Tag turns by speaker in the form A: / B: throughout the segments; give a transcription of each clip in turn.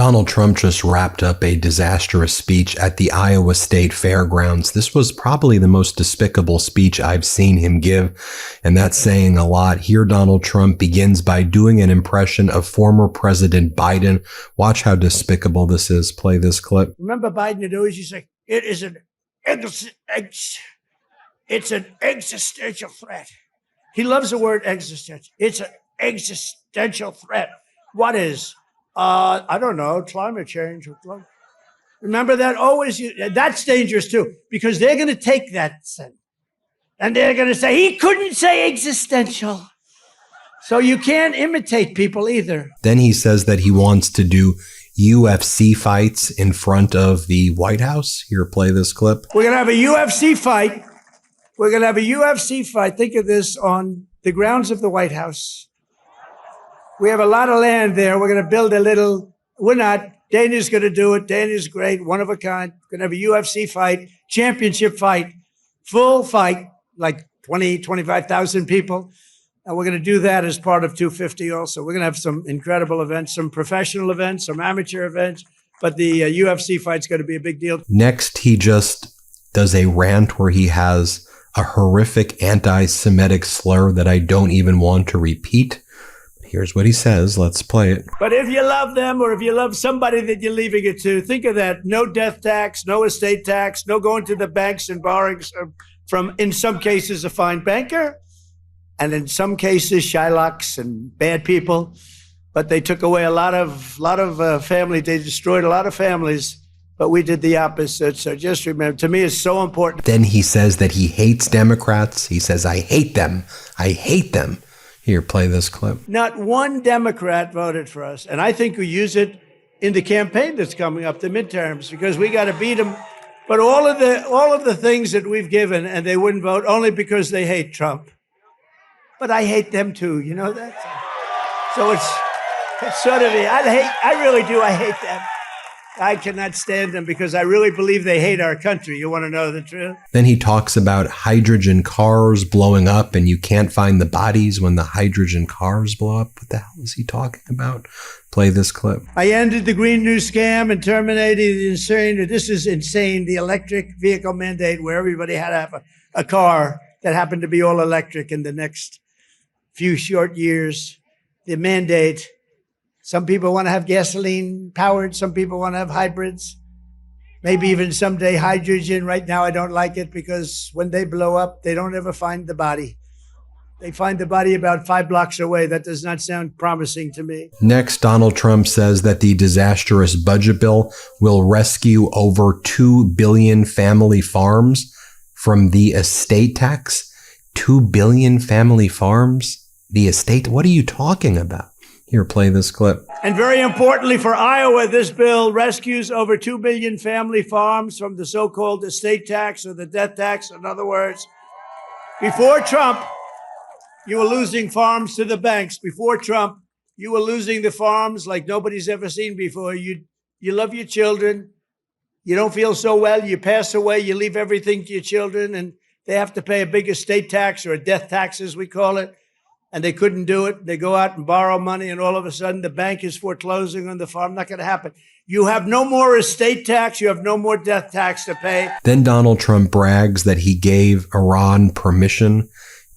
A: Donald Trump just wrapped up a disastrous speech at the Iowa State Fairgrounds. This was probably the most despicable speech I've seen him give, and that's saying a lot. Here, Donald Trump begins by doing an impression of former President Biden. Watch how despicable this is. Play this clip.
B: Remember Biden had always used to say, it's an existential threat. He loves the word existential. It's an existential threat. What is? I don't know, climate change. Remember that? Always, that's dangerous too, because they're going to take that sentence and they're going to say, he couldn't say existential. So you can't imitate people either.
A: Then he says that he wants to do UFC fights in front of the White House. Here, play this clip.
B: We're going to have a UFC fight. We're going to have a UFC fight. Think of this, on the grounds of the White House. We have a lot of land there. We're going to build a little, we're not, Dana's going to do it. Dana's great, one of a kind. We're going to have a UFC fight, championship fight, full fight, like 20, 25,000 people. And we're going to do that as part of 250 also. We're going to have some incredible events, some professional events, some amateur events, but the UFC fight's going to be a big deal.
A: Next, he just does a rant where he has a horrific anti-Semitic slur that I don't even want to repeat. Here's what he says. Let's play it.
B: But if you love them, or if you love somebody that you're leaving it to, think of that. No death tax, no estate tax, no going to the banks and borrowing from, in some cases, a fine banker, and in some cases, Shylocks and bad people. But they took away a lot of family. They destroyed a lot of families. But we did the opposite. So just remember, to me, it's so important.
A: Then he says that he hates Democrats. He says, I hate them. I hate them. Here, play this clip.
B: Not one Democrat voted for us. And I think we use it in the campaign that's coming up, the midterms, because we got to beat them. But all of the things that we've given, and they wouldn't vote only because they hate Trump. But I hate them too, you know that? So it's sort of, I really do, I hate them. I cannot stand them because I really believe they hate our country. You want to know the truth?
A: Then he talks about hydrogen cars blowing up and you can't find the bodies when the hydrogen cars blow up. What the hell is he talking about? Play this clip.
B: I ended the Green New Scam and terminated the insane, this is insane, the electric vehicle mandate where everybody had to have a car that happened to be all electric in the next few short years. The mandate. Some people want to have gasoline powered. Some people want to have hybrids. Maybe even someday hydrogen. Right now, I don't like it because when they blow up, they don't ever find the body. They find the body about 5 blocks away. That does not sound promising to me.
A: Next, Donald Trump says that the disastrous budget bill will rescue over 2 billion family farms from the estate tax. 2 billion family farms? The estate? What are you talking about? Here, play this clip.
B: And very importantly for Iowa, this bill rescues over 2 billion family farms from the so-called estate tax or the death tax. In other words, before Trump, you were losing farms to the banks. Before Trump, you were losing the farms like nobody's ever seen before. You love your children. You don't feel so well. You pass away. You leave everything to your children, and they have to pay a big estate tax or a death tax, as we call it. And they couldn't do it. They go out and borrow money, and all of a sudden the bank is foreclosing on the farm. Not going to happen. You have no more estate tax. You have no more death tax to pay.
A: Then Donald Trump brags that he gave Iran permission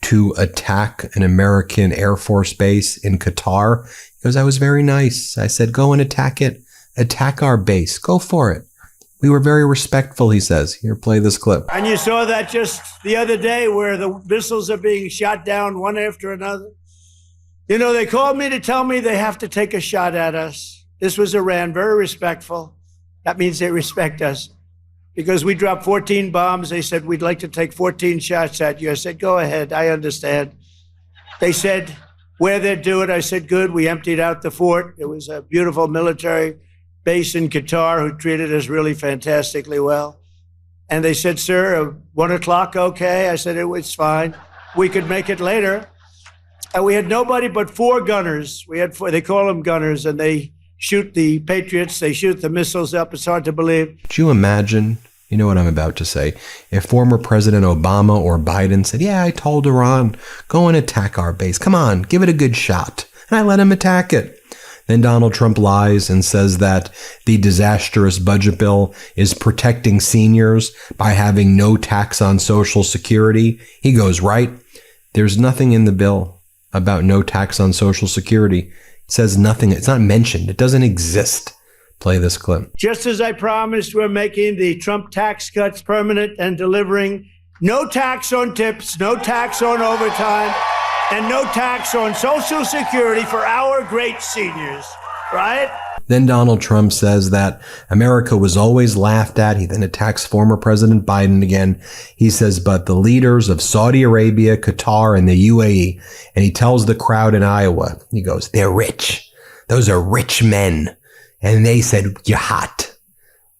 A: to attack an American Air Force base in Qatar. He goes, I was very nice. I said, go and attack it. Attack our base. Go for it. We were very respectful, he says. Here, play this clip.
B: And you saw that just the other day where the missiles are being shot down one after another. You know, they called me to tell me they have to take a shot at us. This was Iran, very respectful. That means they respect us. Because we dropped 14 bombs, they said, we'd like to take 14 shots at you. I said, go ahead, I understand. They said, where they'd do it. I said, good, we emptied out the fort. It was a beautiful military base in Qatar who treated us really fantastically well. And they said, sir, 1 o'clock, okay? I said, it's fine. We could make it later. And we had nobody but 4 gunners. We had 4, they call them gunners, and they shoot the Patriots. They shoot the missiles up. It's hard to believe.
A: Could you imagine, you know what I'm about to say, if former President Obama or Biden said, yeah, I told Iran, go and attack our base. Come on, give it a good shot. And I let him attack it. Then Donald Trump lies and says that the disastrous budget bill is protecting seniors by having no tax on Social Security. He goes, right, there's nothing in the bill about no tax on Social Security. It says nothing. It's not mentioned. It doesn't exist. Play this clip.
B: Just as I promised, we're making the Trump tax cuts permanent and delivering no tax on tips, no tax on overtime, and no tax on Social Security for our great seniors, right?
A: Then Donald Trump says that America was always laughed at. He then attacks former President Biden again. He says, but the leaders of Saudi Arabia, Qatar, and the UAE, and he tells the crowd in Iowa, he goes, they're rich. Those are rich men. And they said, you're hot.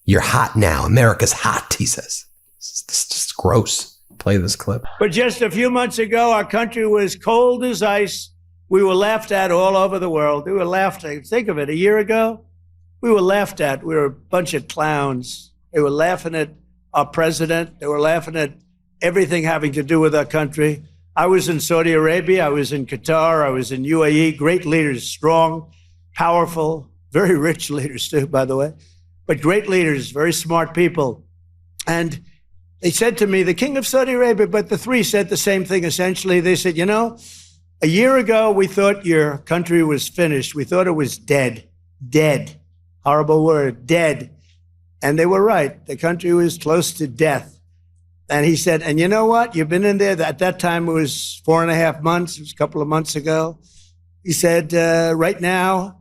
A: You're hot now. America's hot, he says. It's just gross. Play this clip.
B: But just a few months ago, our country was cold as ice. We were laughed at all over the world. We were laughed at. Think of it. A year ago, we were laughed at. We were a bunch of clowns. They were laughing at our president. They were laughing at everything having to do with our country. I was in Saudi Arabia. I was in Qatar. I was in UAE. Great leaders, strong, powerful, very rich leaders too, by the way, but great leaders, very smart people. And they said to me, the king of Saudi Arabia, but the three said the same thing essentially. They said, you know, a year ago, we thought your country was finished. We thought it was dead. Dead. Horrible word, dead. And they were right. The country was close to death. And he said, and you know what? You've been in there. At that time, it was 4.5 months. It was a couple of months ago. He said, right now,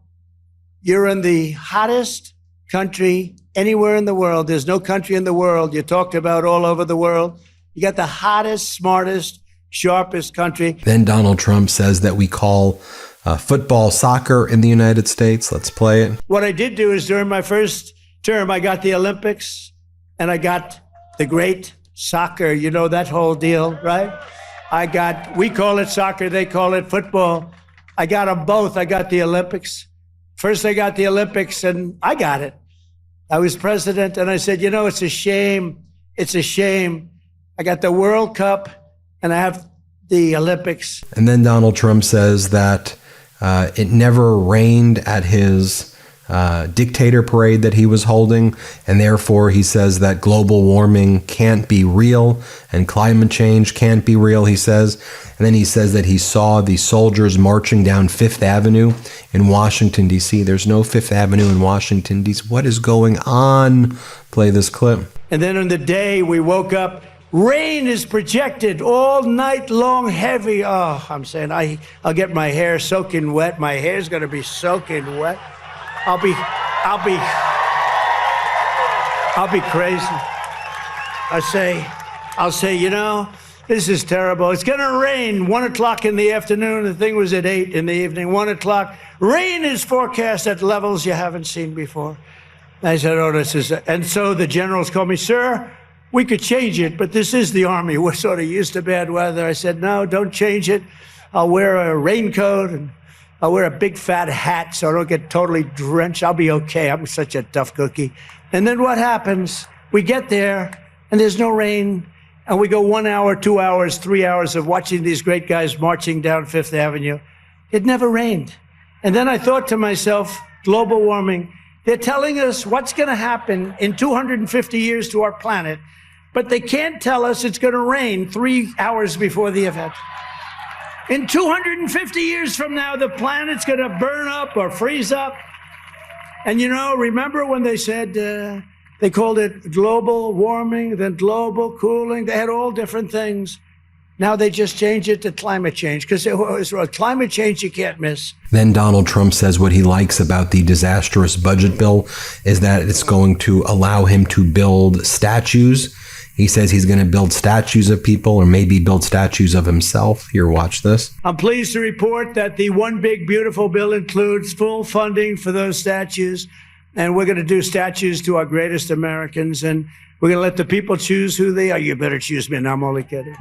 B: you're in the hottest country anywhere in the world. There's no country in the world. You talked about all over the world. You got the hottest, smartest, sharpest country.
A: Then Donald Trump says that we call football soccer in the United States. Let's play it.
B: What I did do is during my first term, I got the Olympics and I got the great soccer. You know, that whole deal, right? We call it soccer. They call it football. I got them both. I got the Olympics. First, I got the Olympics, and I got it. I was president, and I said, you know, it's a shame. It's a shame. I got the World Cup, and I have the Olympics.
A: And then Donald Trump says that it never rained at his dictator parade that he was holding, and therefore he says that global warming can't be real and climate change can't be real, he says. And then he says that he saw the soldiers marching down Fifth Avenue in Washington, D.C. There's no Fifth Avenue in Washington, D.C. What is going on? Play this clip.
B: And then on the day we woke up, rain is projected all night long, heavy. Oh, I'm saying I'll get my hair soaking wet. My hair's going to be soaking wet. I'll be crazy. I'll say, you know, this is terrible. It's going to rain 1 o'clock in the afternoon. The thing was at 8 in the evening, 1 o'clock. Rain is forecast at levels you haven't seen before. I said, oh, this is, and so the generals called me, sir, we could change it, but this is the Army. We're sort of used to bad weather. I said, no, don't change it. I'll wear a raincoat and I'll wear a big fat hat so I don't get totally drenched. I'll be okay. I'm such a tough cookie. And then what happens? We get there and there's no rain. And we go 1 hour, 2 hours, 3 hours of watching these great guys marching down Fifth Avenue. It never rained. And then I thought to myself, global warming, they're telling us what's going to happen in 250 years to our planet, but they can't tell us it's going to rain 3 hours before the event. In 250 years from now, the planet's going to burn up or freeze up. And you know, remember when they said, they called it global warming, then global cooling. They had all different things. Now they just change it to climate change because climate change you can't miss.
A: Then Donald Trump says what he likes about the disastrous budget bill is that it's going to allow him to build statues. He says he's going to build statues of people or maybe build statues of himself. Here, watch this.
B: I'm pleased to report that the One Big Beautiful bill includes full funding for those statues. And we're going to do statues to our greatest Americans. And we're going to let the people choose who they are. You better choose me. No, I'm only kidding.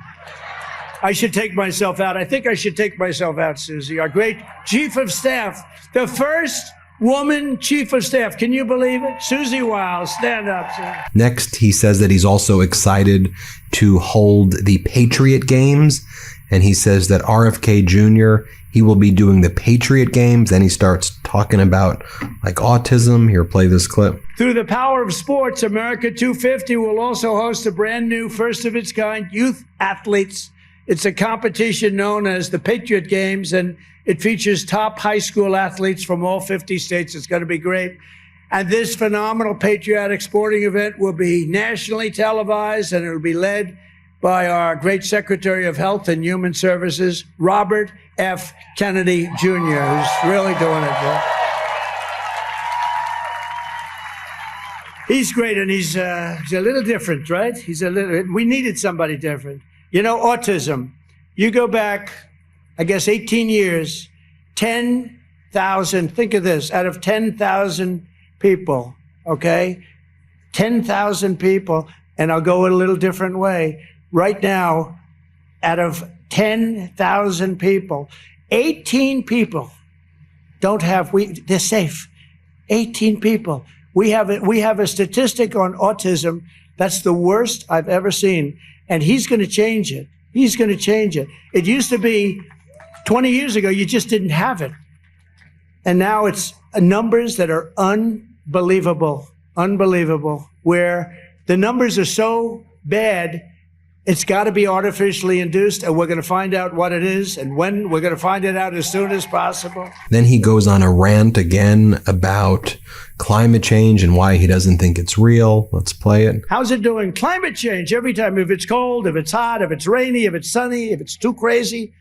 B: I should take myself out. I think I should take myself out, Susie. Our great chief of staff, the first woman chief of staff. Can you believe it? Susie Wiles, stand up, sir.
A: Next, he says that he's also excited to hold the Patriot Games. And he says that RFK Jr., he will be doing the Patriot Games. Then he starts talking about like autism. Here, play this clip.
B: Through the power of sports, America 250 will also host a brand new, first of its kind, youth athletes. It's a competition known as the Patriot Games, and it features top high school athletes from all 50 states. It's going to be great. And this phenomenal patriotic sporting event will be nationally televised, and it will be led by our great Secretary of Health and Human Services, Robert F. Kennedy Jr., who's really doing it. He's great, and he's a little different, right? We needed somebody different. You know, autism. You go back, I guess, 18 years, 10,000, think of this, out of 10,000 people, okay? 10,000 people, and I'll go a little different way. Right now, out of 10,000 people, 18 people they're safe. 18 people. We have a statistic on autism that's the worst I've ever seen, and he's going to change it. He's going to change it. It used to be 20 years ago, you just didn't have it. And now it's numbers that are unbelievable, where the numbers are so bad, it's got to be artificially induced, and we're going to find out what it is and when. We're going to find it out as soon as possible.
A: Then he goes on a rant again about climate change and why he doesn't think it's real. Let's play it.
B: How's it doing? Climate change every time. If it's cold, if it's hot, if it's rainy, if it's sunny, if it's too crazy,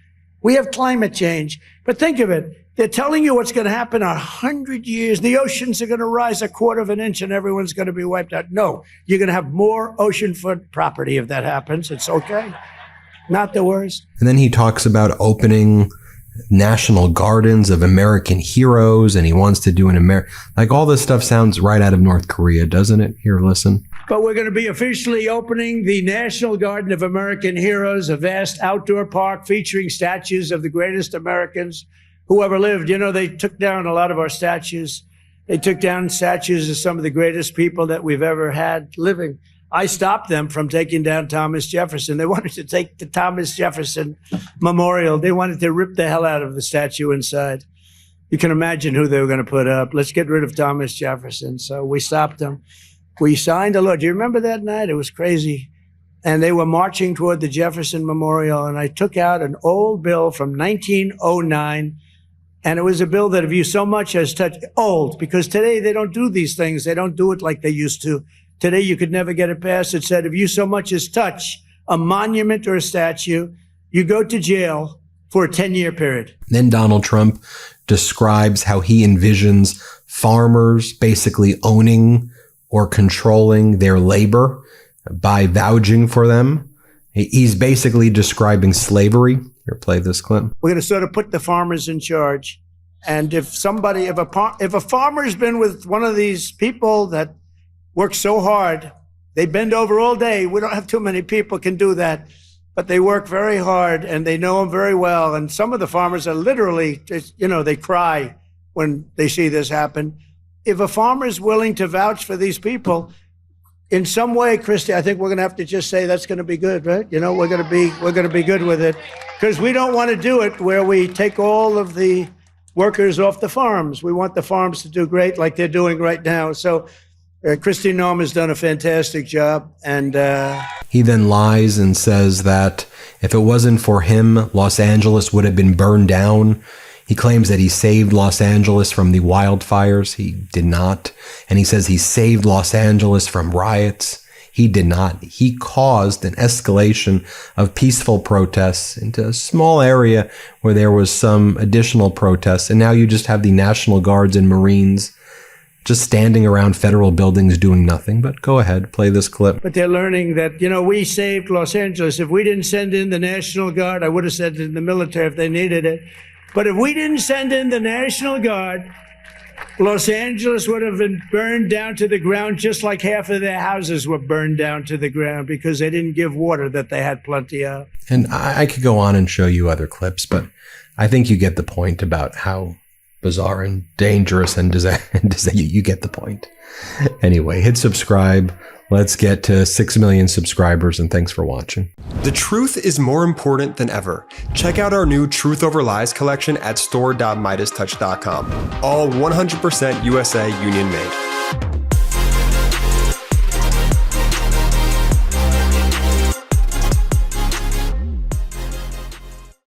B: we have climate change. But think of it. They're telling you what's going to happen in 100 years. The oceans are going to rise 1/4 of an inch and everyone's going to be wiped out. No, you're going to have more oceanfront property if that happens. It's okay. Not the worst.
A: And then he talks about opening national gardens of American heroes, and he wants to do like all this stuff sounds right out of North Korea, doesn't it? Here, listen.
B: But we're going to be officially opening the National Garden of American Heroes, a vast outdoor park featuring statues of the greatest Americans who ever lived. You know, they took down a lot of our statues. They took down statues of some of the greatest people that we've ever had living. I stopped them from taking down Thomas Jefferson. They wanted to take the Thomas Jefferson Memorial. They wanted to rip the hell out of the statue inside. You can imagine who they were going to put up. Let's get rid of Thomas Jefferson. So we stopped them. We signed a law. Do you remember that night? It was crazy. And they were marching toward the Jefferson Memorial, and I took out an old bill from 1909. And it was a bill that if you so much as touched, old, because today they don't do these things. They don't do it like they used to. Today you could never get it passed. It said if you so much as touch a monument or a statue, you go to jail for a 10-year period.
A: Then Donald Trump describes how he envisions farmers basically owning or controlling their labor by vouching for them. He's basically describing slavery. Here, play this clip.
B: We're going to sort of put the farmers in charge. And if a farmer's been with one of these people that work so hard, they bend over all day. We don't have too many people can do that, but they work very hard and they know them very well. And some of the farmers are literally, they cry when they see this happen. If a farmer is willing to vouch for these people, in some way, Christy, I think we're going to have to just say that's going to be good, right? We're going to be good with it, because we don't want to do it where we take all of the workers off the farms. We want the farms to do great, like they're doing right now. So, Christy Noem has done a fantastic job, and
A: he then lies and says that if it wasn't for him, Los Angeles would have been burned down. He claims that he saved Los Angeles from the wildfires. He did not. And he says he saved Los Angeles from riots. He did not. He caused an escalation of peaceful protests into a small area where there was some additional protests. And now you just have the National Guards and Marines just standing around federal buildings doing nothing. But go ahead, play this clip.
B: But they're learning that, we saved Los Angeles. If we didn't send in the National Guard, I would have sent in the military if they needed it. But if we didn't send in the National Guard, Los Angeles would have been burned down to the ground, just like half of their houses were burned down to the ground because they didn't give water that they had plenty of.
A: And I could go on and show you other clips, but I think you get the point about how bizarre and dangerous and you get the point. Anyway, hit subscribe. Let's get to 6 million subscribers, and thanks for watching.
C: The truth is more important than ever. Check out our new Truth Over Lies collection at store.MeidasTouch.com. All 100% USA Union made.